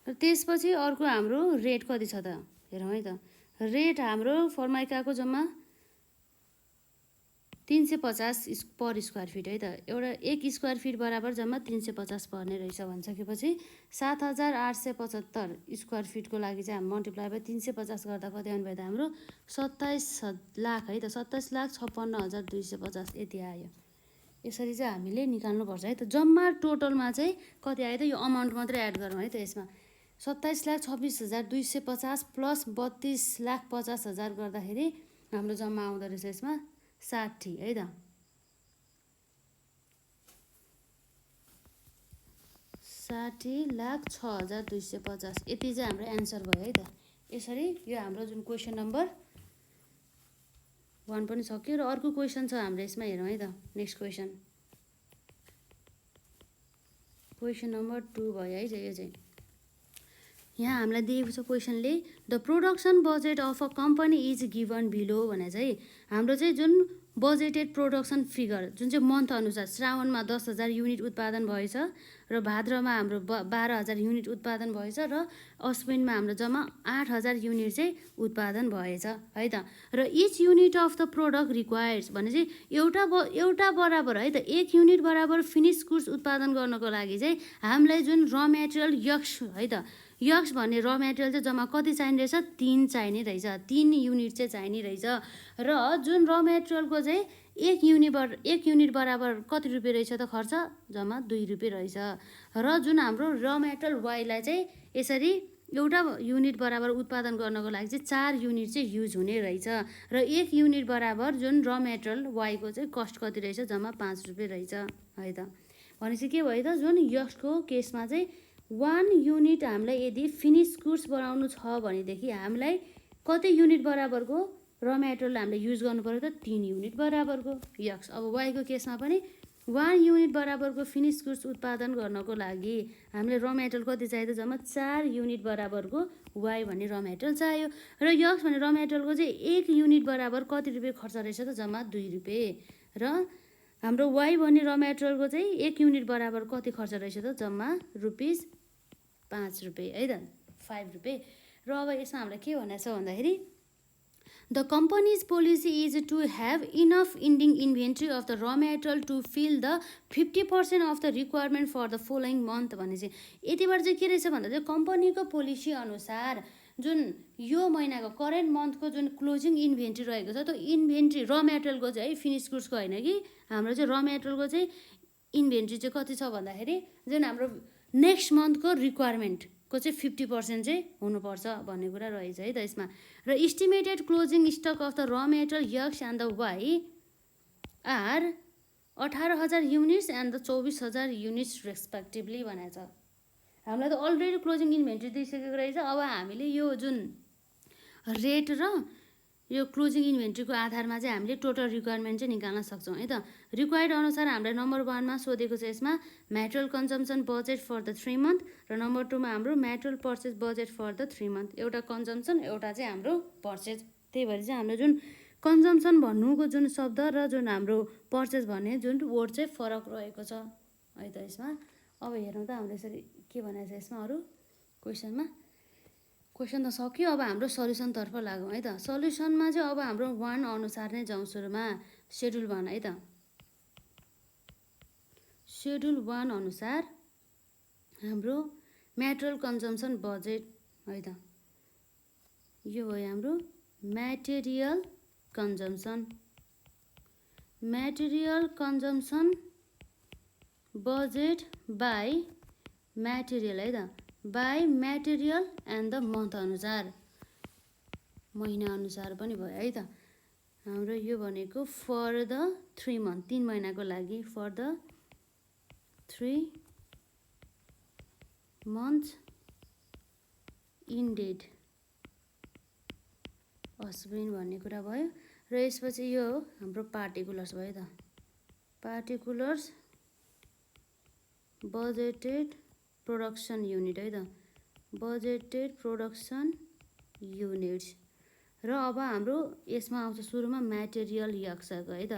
र त्यसपछि अर्को हाम्रो रेट कति छ त हेरौँ है त रेट हाम्रो फर्माइकाको जम्मा 350 पर स्क्वायर फिट है त एउटा 1 स्क्वायर फिट बराबर जम्मा 350 पर्ने रहेछ भनिसकेपछि 7,875 स्क्वायर फिटको लागि चाहिँ हामी मल्टिप्लाई बाई 350 गर्दा कति आउनु भयो त हाम्रो 27 लाख है त 27,56,250 यति आयो। यसरी चाहिँ हामीले निकाल्नुपर्छ है त। जम्मा टोटलमा चाहिँ कति आयो त यो अमाउन्ट मात्रै एड गरौँ है त यसमा 27,26,250 प्लस 32,50,000 गर्दाखेरि हाम्रो जम्मा आउँदो रहेछ यसमा 60 है त 60,06,250 यति चाहिँ हाम्रो एन्सर भयो है त। यसरी यो हाम्रो जुन क्वेसन नम्बर 1 पनि सक्यो। र अर्को क्वेसन छ हाम्रो यसमा हेरौँ है त नेक्स्ट क्वेसन नम्बर 2 भयो है यो चाहिँ यहाँ हामीलाई दिएको छ क्वेसनले the production budget of a company is given below भने चाहिँ हाम्रो चाहिँ जुन बजेटेड प्रोडक्सन फिगर जुन चाहिँ मन्थ अनुसार श्रावणमा 10,000 युनिट उत्पादन भएछ र भाद्रमा हाम्रो 12,000 युनिट उत्पादन भएछ र अश्विनमा हाम्रो जम्मा 8,000 युनिट चाहिँ उत्पादन भएछ है त। र each unit of the product requires भने चाहिँ एउटा बराबर है त 1 युनिट बराबर फिनिस गुड्स उत्पादन गर्नको लागि चाहिँ हामीलाई जुन र मेटेरियल यक्स है त यक्स भन्ने र मेटेरियल चाहिँ जम्मा कति चाहिने रहेछ 3 चाहिने रहेछ 3 युनिट चाहिँ चाहिने रहेछ। र जुन र मेटेरियलको चाहिँ 1 युनिट बराबर कति रुपियाँ रहेछ त खर्च जम्मा 2 रुपियाँ रहेछ। र जुन हाम्रो र मेटेरियल वाइलाई चाहिँ यसरी एउटा युनिट बराबर उत्पादन गर्नको लागि चाहिँ 4 युनिट चाहिँ युज हुने रहेछ। र 1 युनिट बराबर जुन र मेटेरियल वाइको चाहिँ कस्ट कति रहेछ जम्मा 5 रुपियाँ रहेछ है त। भनेपछि के भयो त जुन यक्सको केसमा चाहिँ 1 युनिट हामीलाई यदि फिनिस गुड्स बनाउनु छ भनेदेखि हामीलाई कति युनिट बराबरको र मेटेरियल हामीले युज गर्नु पर्यो त 3 युनिट बराबरको यक्स। अब वाइको केसमा पनि 1 युनिट बराबरको फिनिस गुड्स उत्पादन गर्नको लागि हामीले र मेटेरियल कति चाहियो त जम्मा 4 युनिट बराबरको वाइ भन्ने र मेटेरियल चाहियो। र यक्स भन्ने र मेटेरियलको चाहिँ 1 युनिट बराबर कति रुपियाँ खर्च रहेछ त जम्मा 2 रुपियाँ। र हाम्रो वाइ भन्ने र मेटेरियलको चाहिँ 1 युनिट बराबर कति खर्च रहेछ त जम्मा ₹5 है त 5 रुपियाँ। र अब यसमा हामीलाई के भनेको छ भन्दाखेरि the company's policy is to have enough ending inventory of the raw material to fill the 50% of the requirement for the following month भने चाहिँ यतिबाट चाहिँ के रहेछ भन्दा चाहिँ कम्पनीको पोलिसी अनुसार जुन यो महिनाको करेन्ट मन्थको जुन क्लोजिङ इन्भेन्ट्री रहेको छ त्यो इन्भेन्ट्री र मेटेरियलको चाहिँ फिनिस गुड्सको होइन कि हाम्रो चाहिँ र मेटेरियलको चाहिँ इन्भेन्ट्री चाहिँ कति छ भन्दाखेरि जुन हाम्रो नेक्स्ट मन्थको रिक्वायरमेन्टको चाहिँ 50% चाहिँ हुनुपर्छ भन्ने कुरा रहेछ है त यसमा। र estimated closing stock of the raw material X and the Y are 18,000 units and the 24,000 units respectively भनेको छ। हामीलाई त अलरेडी क्लोजिङ इन्भेन्ट्री दिइसकेको रहेछ। अब हामीले यो जुन रेट र यो क्लोजिङ इन्भेन्ट्रीको आधारमा चाहिँ हामीले टोटल रिक्वायरमेन्ट चाहिँ निकाल्न सक्छौँ है त। रिक्वायर्ड अनुसार हामीलाई नम्बर 1 मा सोधेको छ यसमा material consumption budget for the 3 month र नम्बर 2 मा हाम्रो material purchase budget for the 3 month. एउटा कन्जम्सन एउटा चाहिँ हाम्रो पर्चेस। त्यही भएर चाहिँ हाम्रो जुन कन्जम्सन भन्नुको जुन शब्द र जुन हाम्रो पर्चेस भन्ने जुन वर्ड चाहिँ फरक रहेको छ है त यसमा। अब हेरौँ त हाम्रो यसरी के भनेको छ यसमा अरू क्वेसनमा। क्वेसन त सक्यो। अब हाम्रो सल्युसनतर्फ लागौँ है त। सल्युसनमा चाहिँ अब हाम्रो 1 अनुसार नै जाउँ सुरुमा। सेड्युल 1 है त। सेड्युल 1 अनुसार हाम्रो मेटेरियल कन्जम्सन बजेट है त। यो भयो हाम्रो material consumption. Material consumption budget by material है त। By material and the month अनुसार, महिना अनुसार पनि भयो है त। हाम्रो यो भनेको फर द 3 मन्थ 3 महिनाको लागि for the 3 month ended Ashwin भन्ने कुरा भयो। र यसपछि यो हाम्रो पार्टिकुलर्स भयो त। पार्टिकुलर्स बजेटेड प्रोडक्सन युनिट है त। Budgeted production units. र अब हाम्रो यसमा आउँछ सुरुमा मेटेरियल यक्सको है त।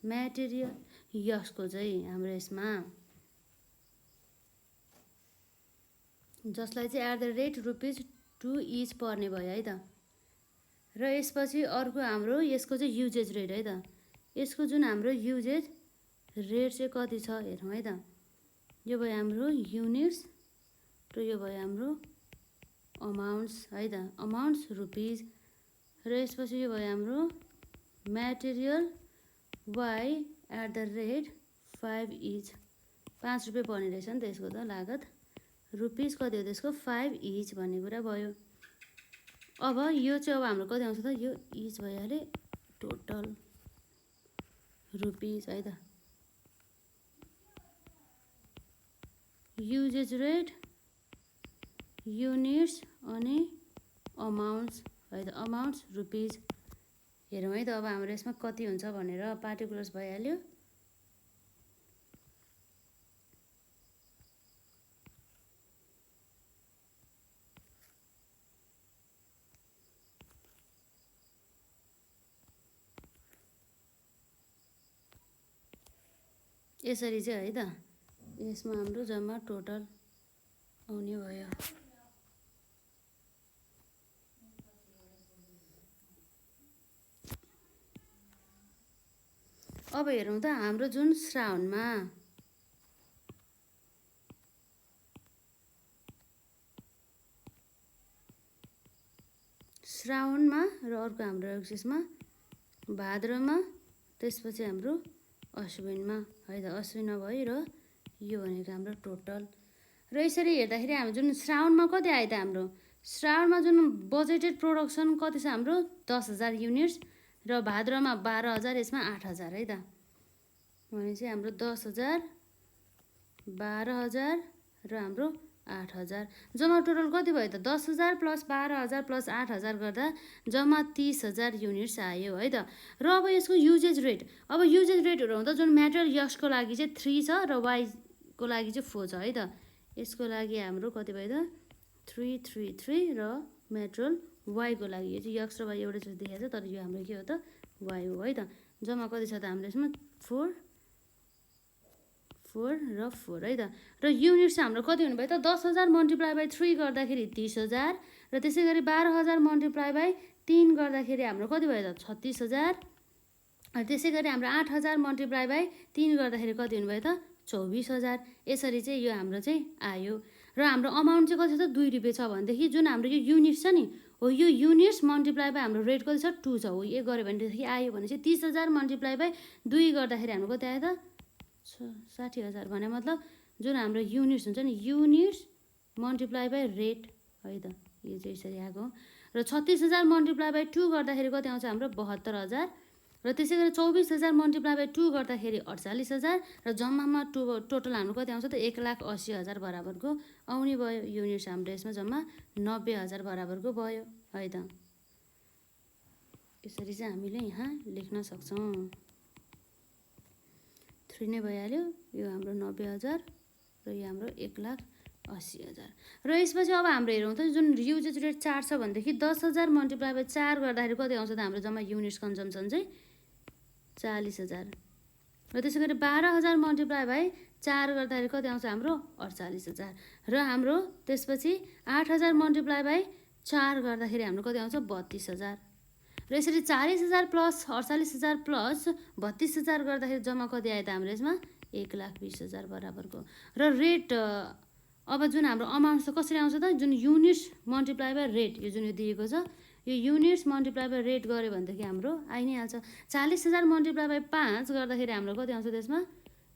मेटेरियल यक्सको चाहिँ हाम्रो यसमा जसलाई चाहिँ एट द रेट ₹2 इच पर्ने भयो है त। र यसपछि अर्को हाम्रो यसको चाहिँ युजेज रेट है त। यसको जुन हाम्रो युजेज रेट चाहिँ कति छ हेरौँ है त। यो भयो हाम्रो युनिट्स र यो भयो हाम्रो अमाउन्ट्स है त। Amounts rupees. र यसपछि यो भयो हाम्रो material Y at the rate 5 each. 5 रुपियाँ पर्ने रहेछ नि त यसको त लागत। रुपिज कति हो त्यसको 5 इच भन्ने कुरा भयो। अब यो चाहिँ अब हाम्रो कति आउँछ त। यो इच भइहाल्यो टोटल रुपिज है त। युजेज रेट युनिट्स अनि अमाउन्ट्स है त। अमाउन्ट्स रुपिज हेरौँ है त। अब हाम्रो यसमा कति हुन्छ भनेर पार्टिकुलर्स भइहाल्यो। यसरी चाहिँ है त। यसमा हाम्रो जम्मा टोटल आउने भयो। अब हेरौँ त हाम्रो जुन श्रावणमा र अर्को हाम्रो यसमा भाद्रमा त्यसपछि हाम्रो अश्विनमा है त। अश्विनमा भयो र यो भनेको हाम्रो टोटल। र यसरी हेर्दाखेरि हाम्रो जुन श्रावणमा कति आयो त हाम्रो। श्रावणमा जुन बजेटेड प्रोडक्सन कति छ हाम्रो 10,000 युनिट्स र भाद्रमा 12,000 यसमा 8,000 है त। भनेपछि हाम्रो 10,000 12,000 र हाम्रो 8,000 जम्मा टोटल कति भयो त। 10,000 प्लस 12,000 प्लस 8,000 गर्दा जम्मा 30,000 युनिट्स आयो है त। र अब यसको युजेज रेट। अब युजेज रेटहरू आउँदा जुन मेटेरियल यक्सको लागि चाहिँ 3 छ र वाइको लागि चाहिँ 4 छ है त। यसको लागि हाम्रो कति भयो त 333 र मेटेरियल वाइको लागि यो चाहिँ यक्स र वाइ एउटै जस्तो देखाएको छ तर यो हाम्रो के हो त वाइ हो है त। जम्मा कति छ त हाम्रो यसमा 4 र 4 है त। र युनिट्स हाम्रो कति हुनुभयो त 10,000 मल्टिप्लाई बाई 3 गर्दाखेरि 30,000 र त्यसै गरी 12,000 मल्टिप्लाई बाई 3 गर्दाखेरि हाम्रो कति भयो त 36,000 र त्यसै गरी हाम्रो 8,000 मल्टिप्लाई बाई 3 गर्दाखेरि कति हुनुभयो त 24,000। यसरी चाहिँ यो हाम्रो चाहिँ आयो। र हाम्रो अमाउन्ट चाहिँ कति छ त 2 रुपियाँ छ भनेदेखि जुन हाम्रो यो युनिट्स छ नि हो यो युनिट्स मल्टिप्लाई बाई हाम्रो रेट कति छ 2 छ हो। यो गऱ्यो भनेदेखि आयो भने चाहिँ 30,000 मल्टिप्लाई बाई 2 गर्दाखेरि हाम्रो कति आयो त 60,000 भने मतलब जुन हाम्रो युनिट्स हुन्छ नि, युनिट्स मल्टिप्लाई बाई रेट है त, यो चाहिँ यसरी आएको हो। र 36,000 मल्टिप्लाई बाई 2 गर्दाखेरि कति आउँछ हाम्रो 72,000। र त्यसै गरी 24,000 मल्टिप्लाई बाई 2 गर्दाखेरि 48,000। र जम्मामा टोटल हाम्रो कति आउँछ त 1,80,000 बराबरको आउने भयो। युनिट्स हाम्रो यसमा जम्मा 90,000 बराबरको भयो है त। यसरी चाहिँ हामीले यहाँ लेख्न सक्छौँ। 3 नै भइहाल्यो। यो हाम्रो 90,000 र यो हाम्रो 1,80,000। र यसपछि अब हाम्रो हेरौँ त, जुन युजेज रेट 4 छ भनेदेखि 10,000 मल्टिप्लाई बाई 4 गर्दाखेरि कति आउँछ त हाम्रो जम्मा युनिट्स कन्जम्सन चाहिँ 40,000। र त्यसै गरी 12,000 मल्टिप्लाई बाई 4 गर्दाखेरि कति आउँछ हाम्रो 48,000। र हाम्रो त्यसपछि 8,000 मल्टिप्लाई बाई 4 गर्दाखेरि हाम्रो कति आउँछ 32,000। र यसरी 40,000 प्लस 48,000 प्लस 32,000 गर्दाखेरि जम्मा कति आयो त हाम्रो यसमा 1,20,000 बराबरको। र रेट अब जुन हाम्रो अमाउन्ट छ कसरी आउँछ त, जुन युनिट्स मल्टिप्लाई बाई रेट, यो जुन यो दिएको छ यो युनिट्स मल्टिप्लाई बाई रेट गऱ्यो भनेदेखि हाम्रो आइ नै हाल्छ। 40,000 मल्टिप्लाई बाई 5 गर्दाखेरि हाम्रो कति आउँछ त्यसमा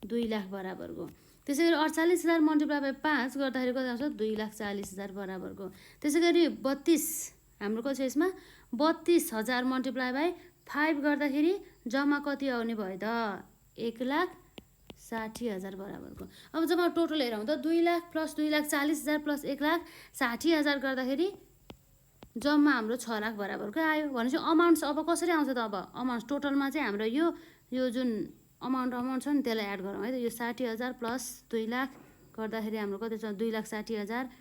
2 लाख बराबरको। त्यसै गरी 48,000 मल्टिप्लाई बाई 5 गर्दाखेरि कति आउँछ 2,40,000 बराबरको। त्यसै गरी 32 हाम्रो कति छ यसमा 32,000 मल्टिप्लाई बाई 5 गर्दाखेरि जम्मा कति आउने भयो त 1,60,000 बराबरको। अब जम्मा टोटल हेरौँ त 2 लाख प्लस 2,40,000 प्लस 1,60,000 गर्दाखेरि जम्मा हाम्रो 6 लाख बराबरको आयो। भनेपछि अमाउन्ट्स अब कसरी आउँछ त, अब अमाउन्ट टोटलमा चाहिँ हाम्रो यो जुन अमाउन्ट छ नि त्यसलाई एड गरौँ है त। यो 60,000 प्लस 2 लाख गर्दाखेरि हाम्रो कति छ 2,60,000,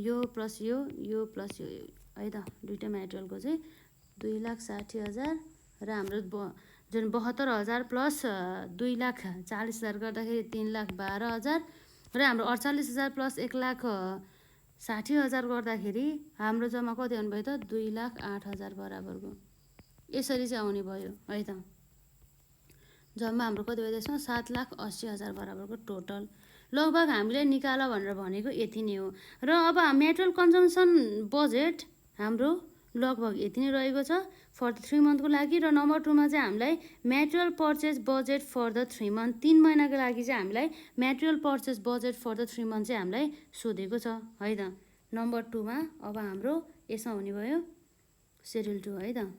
यो प्लस यो प्लस यो है त, दुइटा मेटेरियलको चाहिँ 2,60,000। र हाम्रो जुन 72,000 प्लस 2,40,000 गर्दाखेरि 3,12,000। र हाम्रो 48,000 प्लस 1,60,000 गर्दाखेरि हाम्रो जम्मा कति आउने भयो त 2,08,000 बराबरको। यसरी चाहिँ आउने भयो है त। जम्मा हाम्रो कति भयो त्यसमा 7,80,000 बराबरको टोटल। लगभग हामीले निकाल भनेर भनेको यति नै हो। र अब मेटेरियल कन्जम्सन बजेट हाम्रो लगभग यति नै रहेको छ फर द 3 मन्थको लागि। र नम्बर 2 मा चाहिँ हामीलाई material purchase budget for the 3 month, 3 महिनाको लागि चाहिँ हामीलाई material purchase budget for the 3 month चाहिँ हामीलाई सोधेको छ है त। नम्बर 2 मा अब हाम्रो यसमा हुने भयो सेड्युल 2 है त।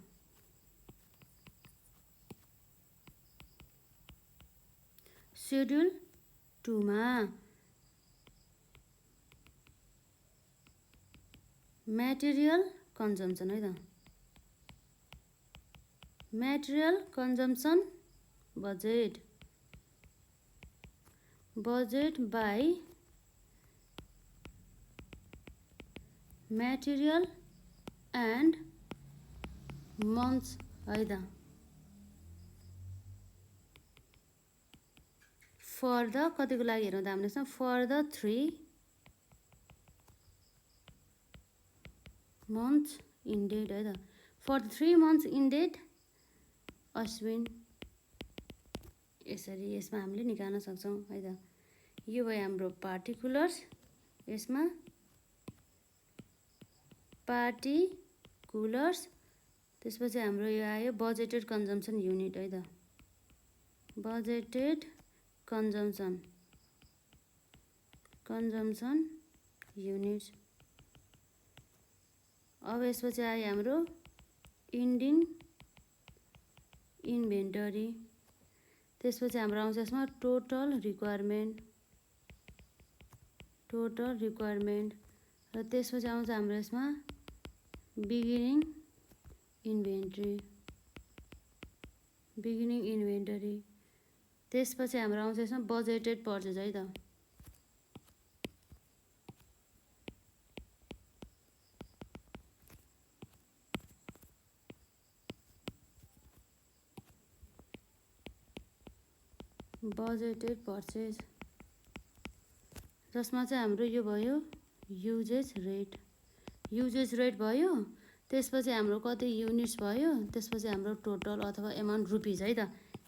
सेड्युल 2 मा मेटेरियल कन्जम्सन है त। Material consumption budget by material and months है त। फर द कतिको लागि हेरौँ त हाम्रो यसमा फर द 3 मन्थ्स इन्डेड है त। For the 3 months ended Ashwin. यसरी यसमा हामीले निकाल्न सक्छौँ है त। यो भयो हाम्रो पार्टिकुलर्स, यसमा पार्टिकुलर्स। त्यसपछि हाम्रो यो आयो बजेटेड कन्जम्सन युनिट है त, बजेटेड कन्जम्सन युनिट। अब यसपछि आयो हाम्रो इन्डिङ इन्भेन्टरी। त्यसपछि हाम्रो आउँछ यसमा टोटल रिक्वायरमेन्ट। र त्यसपछि आउँछ हाम्रो यसमा बिगिनिङ इन्भेन्टरी। त्यसपछि हाम्रो आउँछ यसमा बजेटेड पर्चेज है त। बजेटेड पर्चेज जसमा चाहिँ हाम्रो यो भयो युजेज रेट भयो। त्यसपछि हाम्रो कति युनिट्स भयो, त्यसपछि हाम्रो टोटल अथवा एमाउन्ट रुपिज है त।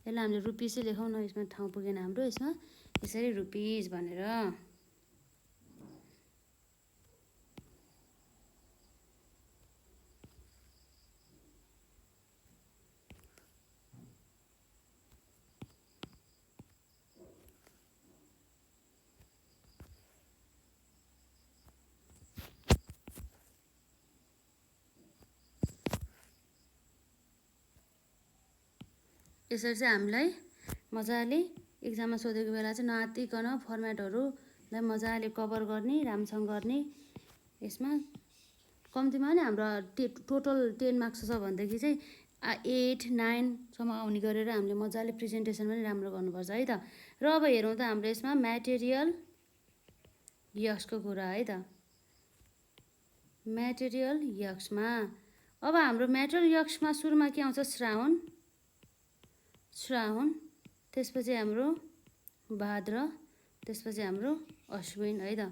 यसलाई हामीले रुपिज चाहिँ लेखौँ न, यसमा ठाउँ पुगेन हाम्रो। यसमा यसरी रुपिज भनेर यसरी चाहिँ हामीलाई मजाले एक्जाममा सोधेको बेला चाहिँ नआत्तिकन फर्मेटहरूलाई मजाले कभर गर्ने, राम्रोसँग गर्ने। यसमा कम्तीमा नै हाम्रो टोटल 10 मार्क्स छ भनेदेखि चाहिँ 8, 9सम्म आउने गरेर हामीले मजाले प्रेजेन्टेसन पनि राम्रो गर्नुपर्छ है त। र अब हेरौँ त हाम्रो यसमा म्याटेरियल यक्सको कुरा है त। म्याटेरियल यक्समा अब हाम्रो म्याटेरियल यक्समा सुरुमा के आउँछ? श्रावण, त्यसपछि हाम्रो भाद्र, त्यसपछि हाम्रो अश्विन है त।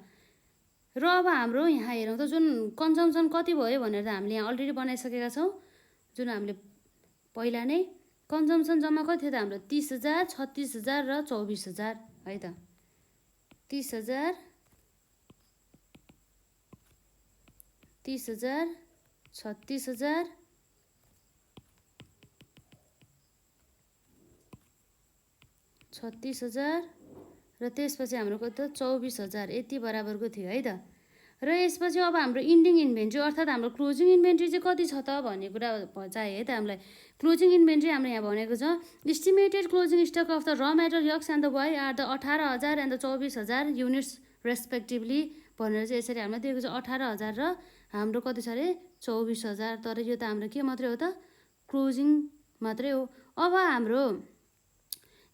र अब हाम्रो यहाँ हेरौँ त जुन कन्जम्सन कति भयो भनेर त हामीले यहाँ अलरेडी बनाइसकेका छौँ। जुन हामीले पहिला नै कन्जम्सन जम्मा कति थियो त हाम्रो? 30,000, 36,000 र 24,000 है त। 30,000, 36,000 36,000 र त्यसपछि हाम्रो कति त 24,000 यति बराबरको थियो है त। र यसपछि अब हाम्रो इन्डिङ इन्भेन्ट्री अर्थात् हाम्रो क्लोजिङ इन्भेन्ट्री चाहिँ कति छ त भन्ने कुरा चाहियो है त हामीलाई। क्लोजिङ इन्भेन्ट्री हाम्रो यहाँ भनेको छ estimated closing stock of the raw material X and the Y are the 18,000 and the 24,000 units respectively भनेर चाहिँ यसरी हामीलाई दिएको छ। 18,000 र हाम्रो कति छ अरे? 24,000। तर यो त हाम्रो के मात्रै हो त? क्लोजिङ मात्रै हो। अब हाम्रो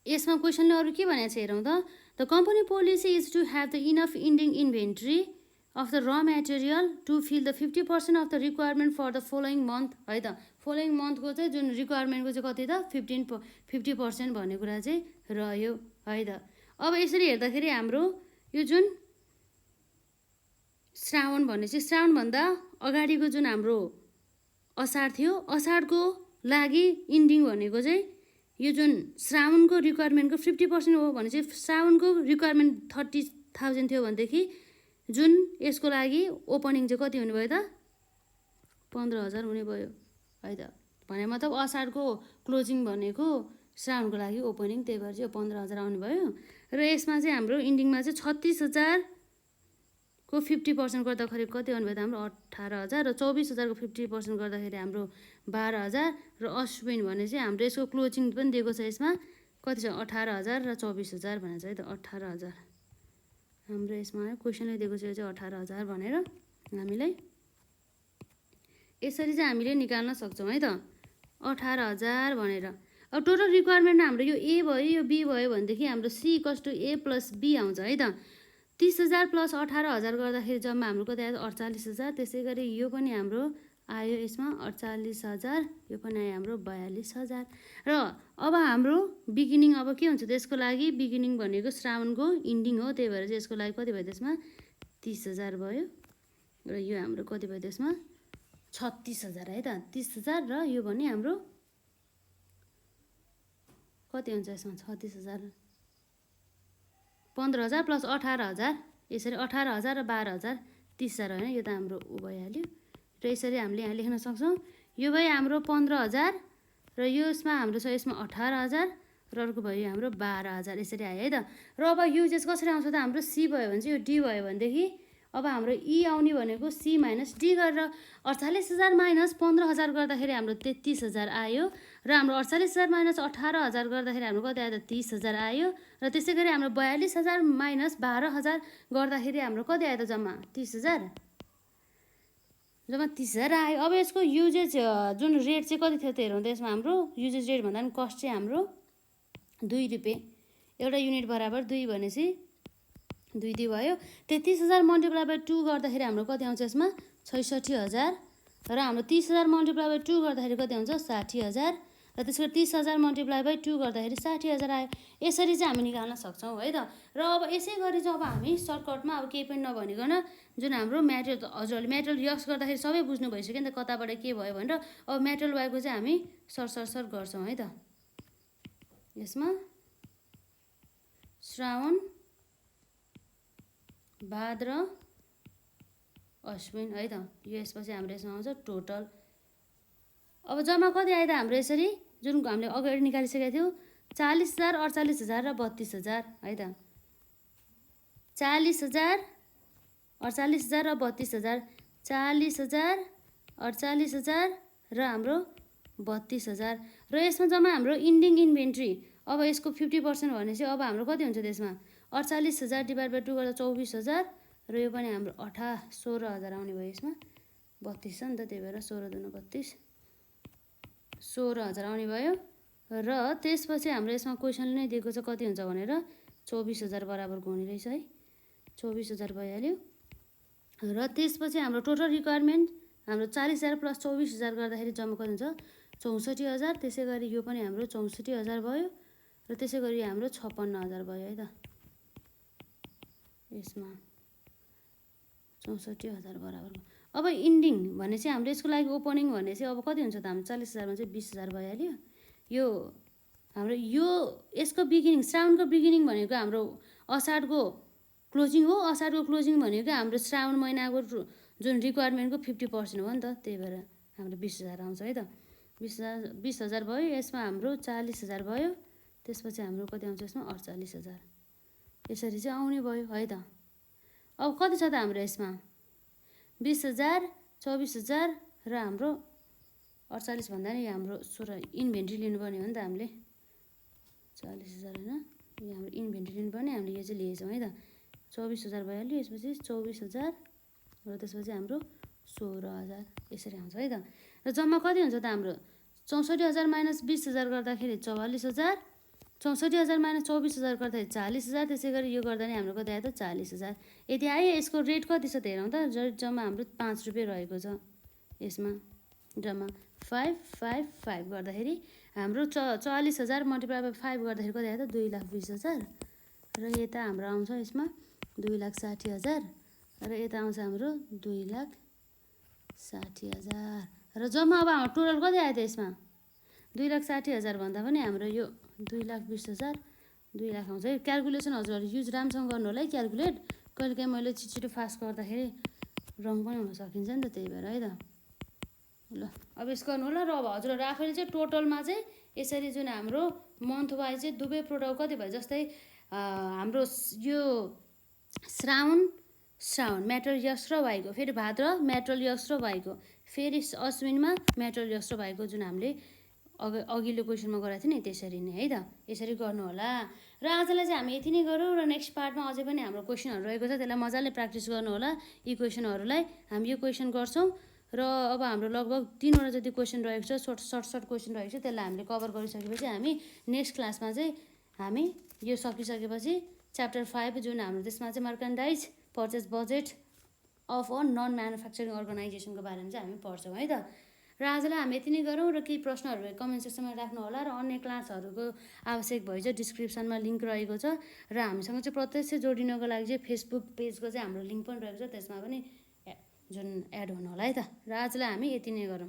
यसमा क्वेसनले अरू के भनेको छ हेरौँ त। The company policy is to have the enough ending inventory of the raw material to fill the 50% of the requirement for the following month है त। फलोइङ मन्थको चाहिँ जुन रिक्वायरमेन्टको चाहिँ कति त? 50% भन्ने कुरा चाहिँ रह्यो है त। अब यसरी हेर्दाखेरि हाम्रो यो जुन श्रावण भन्ने चाहिँ श्रावणभन्दा अगाडिको जुन हाम्रो असार थियो, असारको लागि इन्डिङ भनेको चाहिँ यो जुन श्रावणको रिक्वायरमेन्टको 50% हो भने चाहिँ श्रावणको रिक्वायरमेन्ट 30,000 थियो भनेदेखि जुन यसको लागि ओपनिङ चाहिँ कति हुने भयो त? 15,000 हुने भयो है त। भने मतलब असारको क्लोजिङ भनेको श्रावणको लागि ओपनिङ, त्यही भएर चाहिँ 15,000 आउने भयो। र यसमा चाहिँ हाम्रो इन्डिङमा चाहिँ 36,000 को 50% गर्दाखेरि कति आउने भयो त? हाम्रो 18,000 र 24,000 को 50% गर्दाखेरि हाम्रो 12,000 र अश्विन भने चाहिँ हाम्रो यसको क्लोजिङ पनि दिएको छ। यसमा कति छ? 18,000 र 24,000 भनेर चाहिँ है त। 18,000 हाम्रो यसमा क्वेसनले दिएको छ यो चाहिँ 18,000 भनेर हामीलाई यसरी चाहिँ हामीले निकाल्न सक्छौँ है त। 18,000 भनेर अब टोटल रिक्वायरमेन्ट हाम्रो यो ए भयो यो बी भयो भनेदेखि हाम्रो C equals to A plus B आउँछ है त। 30,000 प्लस 18,000 गर्दाखेरि जम्मा हाम्रो कति आयो? 48,000। त्यसै गरी यो पनि हाम्रो आयो यसमा 48,000, यो पनि आयो हाम्रो 42,000। र अब हाम्रो बिगिनिङ अब के हुन्छ त? यसको लागि बिगिनिङ भनेको श्रावणको इन्डिङ हो, त्यही भएर चाहिँ यसको लागि कति भयो त्यसमा? 30,000 भयो। र यो हाम्रो कति भयो त्यसमा? 36,000 है त। 30,000 र यो भने हाम्रो कति हुन्छ यसमा? 36,000 15,000 प्लस 18,000 यसरी 18,000 र 12,000 30,000 होइन, यो त हाम्रो ऊ भइहाल्यो। र यसरी हामीले यहाँ लेख्न सक्छौँ यो भयो हाम्रो 15,000 र यसमा हाम्रो छ यसमा 18,000 र अर्को भयो हाम्रो 12,000 यसरी आयो है त। र अब युजेस कसरी आउँछ त? हाम्रो सी भयो भने चाहिँ यो डी भयो भनेदेखि अब हाम्रो ई आउने भनेको सी माइनस डी गरेर 48,000 माइनस 15,000 गर्दाखेरि हाम्रो 33,000 आयो। र हाम्रो 48,000 माइनस 18,000 गर्दाखेरि हाम्रो कति आयो त? 30,000 आयो। र त्यसै गरी हाम्रो 42,000 माइनस 12,000 गर्दाखेरि हाम्रो कति आयो त? जम्मा 30,000। जम्मा 30,000 आयो। अब यसको युजेज जुन रेट चाहिँ कति थियो त हेरौँ त। यसमा हाम्रो युजेज रेट भन्दा पनि कस्ट चाहिँ हाम्रो 2 रुपियाँ एउटा युनिट बराबर 2 भनेपछि 2 भयो। 33,000 मल्टिप्लाई बाई 2 गर्दाखेरि हाम्रो कति आउँछ यसमा? 66,000। र हाम्रो 30,000 मल्टिप्लाई बाई 2 गर्दाखेरि कति हुन्छ? 60,000। र त्यसको 30,000 मल्टिप्लाई बाई 2 गर्दाखेरि 60,000 आयो। यसरी चाहिँ हामी निकाल्न सक्छौँ है त। र अब यसै गरी चाहिँ अब हामी सर्टकटमा अब केही पनि नभनिकन जुन हाम्रो म्याटेरियल हजुरहरूले म्याटेरियल यक्स गर्दाखेरि सबै बुझ्नु भइसक्यो नि त कताबाट के भयो भनेर। अब म्याटेरियल वाइको चाहिँ हामी सर गर्छौँ है त। यसमा श्रावण, भाद्र, अश्विन है त। यो यसपछि हाम्रो यसमा आउँछ टोटल। अब जम्मा कति आयो त हाम्रो यसरी जुन हामीले अगाडि निकालिसकेको थियो? 40,000, 48,000 र 32,000 है त। 40,000, 48,000 र 32,000। 40,000, 48,000 र हाम्रो 32,000 र यसमा जम्मा हाम्रो इन्डिङ इन्भेन्ट्री अब यसको 50% भनेपछि अब हाम्रो कति हुन्छ त्यसमा 48,000 डिभाइड बाई 2 गर्दा 24,000 र यो पनि हाम्रो 16,000 आउने भयो यसमा 32 छ नि त त्यही भएर 16 दुना 32 16,000 आउने भयो र त्यसपछि हाम्रो यसमा क्वेसनले नै दिएको छ कति हुन्छ भनेर 24,000 बराबरको हुने रहेछ है 24,000 भइहाल्यो र त्यसपछि हाम्रो टोटल रिक्वायरमेन्ट हाम्रो 40,000 प्लस 24,000 गर्दाखेरि जम्मा कति हुन्छ 64,000 त्यसै गरी यो पनि हाम्रो 64,000 भयो र त्यसै गरी हाम्रो 56,000 भयो है त यसमा 64,000 बराबरको अब इन्डिङ भने चाहिँ हाम्रो यसको लागि ओपनिङ भने चाहिँ अब कति हुन्छ त हाम्रो 40,000 मा चाहिँ 20,000 भइहाल्यो यो हाम्रो यो यसको बिगिनिङ श्रावणको बिगिनिङ भनेको हाम्रो असाढको क्लोजिङ हो असाढको क्लोजिङ भनेको हाम्रो श्रावण महिनाको जुन रिक्वायरमेन्टको 50% हो नि त त्यही भएर हाम्रो 20,000 आउँछ है त 20,000 भयो यसमा हाम्रो 40,000 भयो त्यसपछि हाम्रो कति आउँछ यसमा 48,000 यसरी चाहिँ आउने भयो है त अब कति छ त हाम्रो यसमा 20,000 24,000 र हाम्रो 48 भन्दा नि हाम्रो 16 इन्भेन्ट्री लिनुपर्ने हो नि त हामीले 40,000 होइन यो हाम्रो इन्भेन्ट्री लिनुपर्ने हामीले यो चाहिँ लिएछौँ है त 24,000 भइहाल्यो यसपछि 24,000 र त्यसपछि हाम्रो 16,000 यसरी आउँछ है त र जम्मा कति हुन्छ त हाम्रो 64,000 माइनस 20,000 गर्दाखेरि 44,000 64,000 माइनस 24,000 गर्दाखेरि 40,000 त्यसै गरी यो गर्दा नि हाम्रो कति आयो त 40,000 यति आयो यसको रेट कति छ त हेरौँ त जम्मा हाम्रो 5 रुपियाँ रहेको छ यसमा जम्मा 555 गर्दाखेरि हाम्रो 44,000 मल्टिप्लाई बाई 5 गर्दाखेरि कति आयो त 2,20,000 र यता हाम्रो आउँछ यसमा 2,60,000 र यता आउँछ हाम्रो 2,60,000 र जम्मा अब हाम्रो टोटल कति आयो त यसमा 2,60,000 भन्दा पनि हाम्रो यो 2,20,000 2 लाख आउँछ है क्यालकुलेसन हजुरहरू युज राम्रोसँग गर्नु होला है क्यालकुलेट कहिलेकाहीँ मैले छिटो फास्ट गर्दाखेरि रङ पनि हुन सकिन्छ नि त त्यही भएर है त ल अब यसो गर्नु होला र अब हजुरहरू आफैले चाहिँ टोटलमा चाहिँ यसरी जुन हाम्रो मन्थ वाइज चाहिँ दुवै प्रोडक्ट कति भयो जस्तै हाम्रो यो श्रावण मेटल यस र वाइको फेरि भाद्र मेटल यस र वाइको फेरि अश्विनमा मेटल यस र वाइको जुन हामीले अघिल्लो क्वेसनमा गराएको थियो नि त्यसरी नै है त यसरी गर्नु होला र आजलाई चाहिँ हामी यति नै गरौँ र नेक्स्ट पार्टमा अझै पनि हाम्रो क्वेसनहरू रहेको छ त्यसलाई मजाले प्र्याक्टिस गर्नु होला यी क्वेसनहरूलाई हामी यो क्वेसन गर्छौँ र अब हाम्रो लगभग 3वटा जति क्वेसन रहेको छ सर्ट क्वेसन रहेको छ त्यसलाई हामीले कभर गरिसकेपछि हामी नेक्स्ट क्लासमा चाहिँ हामी यो सकिसकेपछि च्याप्टर 5 जुन हाम्रो त्यसमा चाहिँ merchandise purchase budget of a non manufacturing अर्गनाइजेसनको बारेमा चाहिँ हामी पढ्छौँ है त र आजलाई हामी यति नै गरौँ र केही प्रश्नहरू कमेन्ट सेक्सनमा राख्नु होला र अन्य क्लासहरूको आवश्यक भएछ डिस्क्रिप्सनमा लिङ्क रहेको छ र हामीसँग चाहिँ प्रत्यक्ष जोडिनको लागि चाहिँ फेसबुक पेजको चाहिँ हाम्रो लिङ्क पनि रहेको छ त्यसमा पनि जुन एड हुनु होला है त र आजलाई हामी यति नै गरौँ